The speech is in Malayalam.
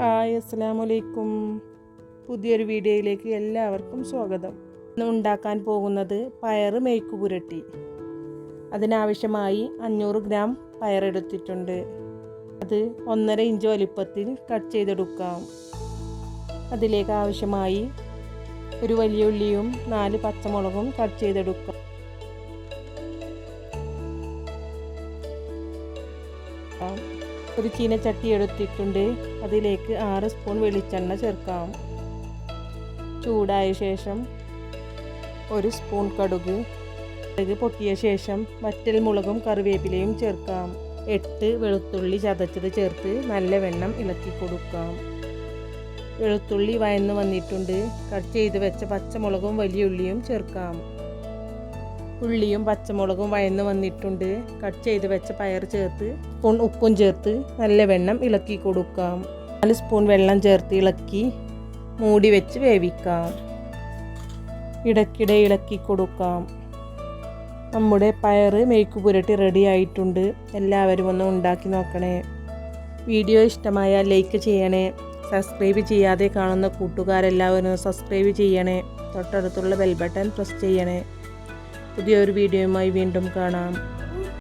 ഹായ്, അസ്സലാമു അലൈക്കും. പുതിയൊരു വീഡിയോയിലേക്ക് എല്ലാവർക്കും സ്വാഗതം. ഇന്ന് ഉണ്ടാക്കാൻ പോകുന്നത് പയർ മെഴുക്ക് പുരട്ടി. അതിനാവശ്യമായി 500 ഗ്രാം പയറെടുത്തിട്ടുണ്ട്. അത് 1.5 ഇഞ്ച് വലിപ്പത്തിൽ കട്ട് ചെയ്തെടുക്കാം. അതിലേക്ക് ആവശ്യമായി ഒരു വലിയ ഉള്ളിയും 4 പച്ചമുളകും കട്ട് ചെയ്തെടുക്കാം. ഒരു ചീനച്ചട്ടി എടുത്തിട്ടുണ്ട്. അതിലേക്ക് 6 സ്പൂൺ വെളിച്ചെണ്ണ ചേർക്കാം. ചൂടായ ശേഷം 1 സ്പൂൺ കടുക് പൊട്ടിയ ശേഷം വറ്റൽമുളകും കറിവേപ്പിലയും ചേർക്കാം. 8 വെളുത്തുള്ളി ചതച്ചത് ചേർത്ത് നല്ലവണ്ണം ഇളക്കി കൊടുക്കാം. വെളുത്തുള്ളി വഴന്നു വന്നിട്ടുണ്ട്. കട്ട് ചെയ്ത് വെച്ച പച്ചമുളകും വലിയ ഉള്ളിയും ചേർക്കാം. ഉള്ളിയും പച്ചമുളകും വഴന്നു വന്നിട്ടുണ്ട്. കട്ട് ചെയ്ത് വെച്ച പയർ ചേർത്ത് സ്പൂൺ ഉപ്പും ചേർത്ത് നല്ലവണ്ണം ഇളക്കി കൊടുക്കാം. 4 സ്പൂൺ വെള്ളം ചേർത്ത് ഇളക്കി മൂടി വെച്ച് വേവിക്കാം. ഇടയ്ക്കിടെ ഇളക്കി കൊടുക്കാം. നമ്മുടെ പയർ മെഴുക്ക് പുരട്ടി റെഡി ആയിട്ടുണ്ട്. എല്ലാവരും ഒന്ന് ഉണ്ടാക്കി നോക്കണേ. വീഡിയോ ഇഷ്ടമായാൽ ലൈക്ക് ചെയ്യണേ. സബ്സ്ക്രൈബ് ചെയ്യാതെ കാണുന്ന കൂട്ടുകാരെല്ലാവരും സബ്സ്ക്രൈബ് ചെയ്യണേ. തൊട്ടടുത്തുള്ള ബെൽ ബട്ടൺ പ്രസ് ചെയ്യണേ. പുതിയൊരു വീഡിയോയുമായി വീണ്ടും കാണാം.